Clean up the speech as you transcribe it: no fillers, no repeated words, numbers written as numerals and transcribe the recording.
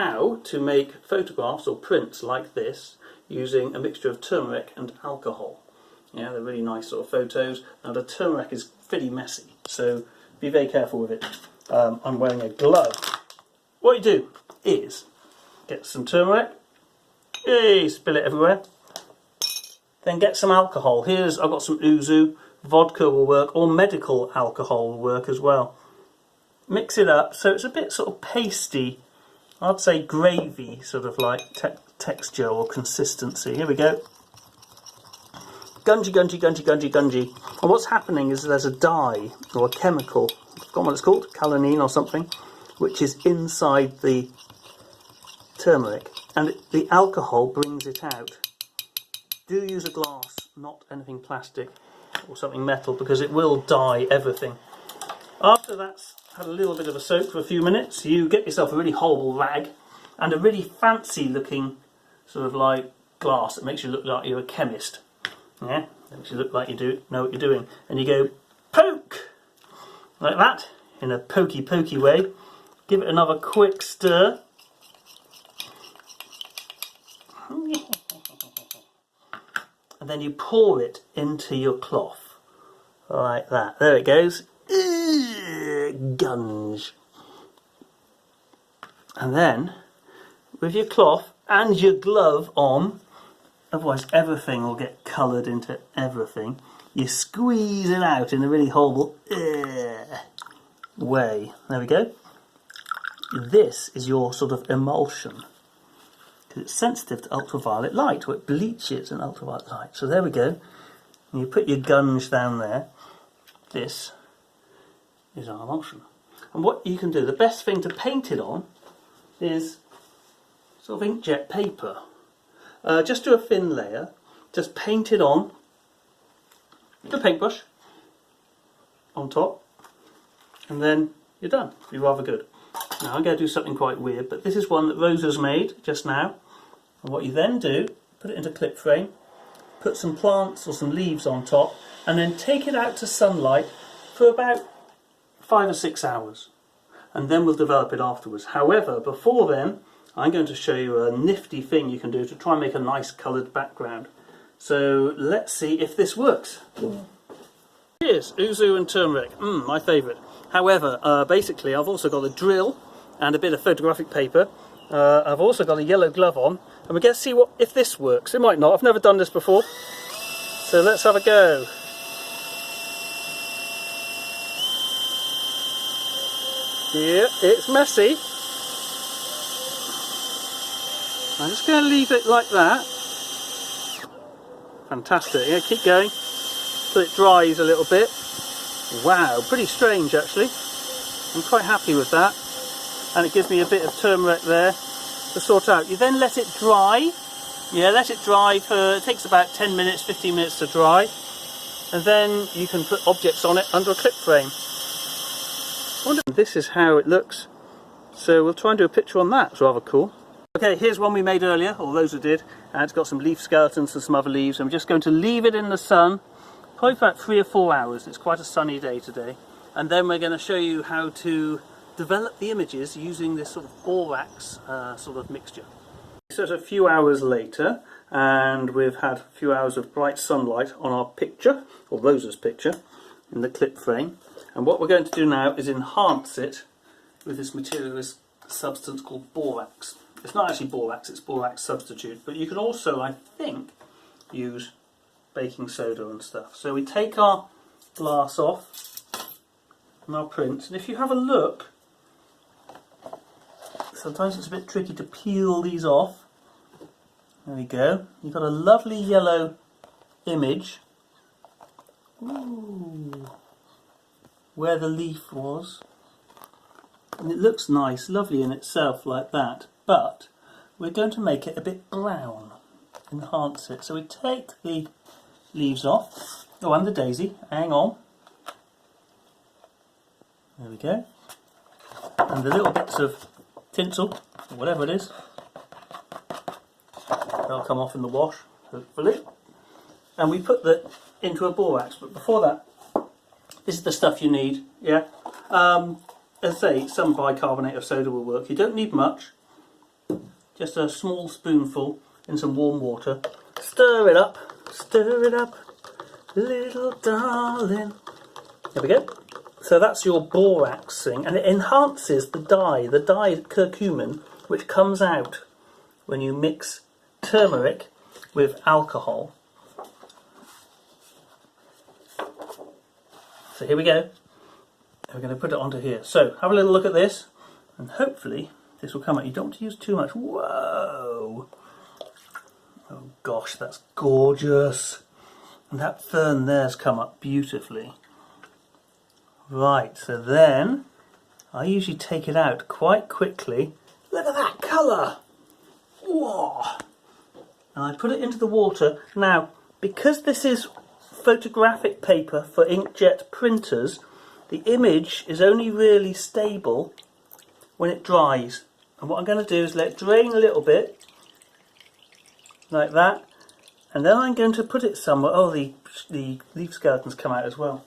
how to make photographs or prints like this using a mixture of turmeric and alcohol. Yeah, they're really nice sort of photos. Now the turmeric is pretty messy, so be very careful with it. I'm wearing a glove. What you do is get some turmeric, yay, spill it everywhere. Then get some alcohol. I've got some ouzo, vodka will work, or medical alcohol will work as well. Mix it up so it's a bit sort of pasty, I'd say gravy sort of like texture or consistency. Here we go. Gungy, gungy, gungy, gungy, gungy. And what's happening is there's a dye or a chemical, I've forgotten what it's called, calanine or something, which is inside the turmeric, and the alcohol brings it out. Do use a glass, not anything plastic or something metal, because it will dye everything. After that's had a little bit of a soak for a few minutes, you get yourself a really horrible rag and a really fancy looking sort of like glass that makes you look like you're a chemist. Yeah, makes you look like you know what you're doing. And you go poke like that in a pokey way. Give it another quick stir. And then you pour it into your cloth like that. There it goes. Gunge. And then with your cloth and your glove on, otherwise everything will get coloured into everything, you squeeze it out in a really horrible way. There we go. This is your sort of emulsion, because it's sensitive to ultraviolet light, or it bleaches in ultraviolet light. So there we go. And you put your gunge down there. This is our emulsion. And what you can do, the best thing to paint it on is sort of inkjet paper. Just do a thin layer, just paint it on with a paintbrush on top, and then you're done. It'll be rather good. Now I'm going to do something quite weird, but this is one that Rosa's made just now. And what you then do, put it into clip frame, put some plants or some leaves on top, and then take it out to sunlight for about 5 or 6 hours. And then we'll develop it afterwards. However, before then, I'm going to show you a nifty thing you can do to try and make a nice coloured background. So let's see if this works. Here's ouzo and turmeric, my favourite. However, basically I've also got a drill and a bit of photographic paper. I've also got a yellow glove on, and we're going to see if this works. It might not, I've never done this before. So let's have a go. Yeah, it's messy. I'm just going to leave it like that. Fantastic. Yeah, keep going till it dries a little bit. Wow, pretty strange actually. I'm quite happy with that. And it gives me a bit of turmeric there to sort out. You then let it dry. Yeah, let it dry for, it takes about 10 minutes, 15 minutes to dry. And then you can put objects on it under a clip frame. This is how it looks. So we'll try and do a picture on that. It's rather cool. Okay, here's one we made earlier, or Rosa did, and it's got some leaf skeletons and some other leaves. I'm just going to leave it in the sun, probably for about 3 or 4 hours. It's quite a sunny day today. And then we're going to show you how to develop the images using this sort of borax sort of mixture. So it's a few hours later, and we've had a few hours of bright sunlight on our picture, or Rosa's picture, in the clip frame. And what we're going to do now is enhance it with this material, this substance called borax. It's not actually borax, it's borax substitute, but you can also, I think, use baking soda and stuff. So we take our glass off from our prints, and if you have a look, sometimes it's a bit tricky to peel these off. There we go. You've got a lovely yellow image. Ooh, where the leaf was. And it looks nice, lovely in itself like that. But we're going to make it a bit brown, enhance it. So we take the leaves off. Oh, and the daisy. Hang on. There we go. And the little bits of tinsel, or whatever it is, they'll come off in the wash, hopefully. And we put that into a borax. But before that, this is the stuff you need. Yeah. As I say, some bicarbonate of soda will work. You don't need much. just a small spoonful in some warm water. Stir it up, little darling. There we go. So that's your borax thing, and it enhances the dye curcumin, which comes out when you mix turmeric with alcohol. So here we go. We're going to put it onto here. So have a little look at this, and hopefully this will come out. You don't want to use too much. Whoa! Oh gosh, that's gorgeous. And that fern there's come up beautifully. Right, so then I usually take it out quite quickly. Look at that colour! Whoa! And I put it into the water. Now, because this is photographic paper for inkjet printers, the image is only really stable when it dries. And what I'm going to do is let it drain a little bit, like that, and then I'm going to put it somewhere. Oh, the leaf skeletons come out as well.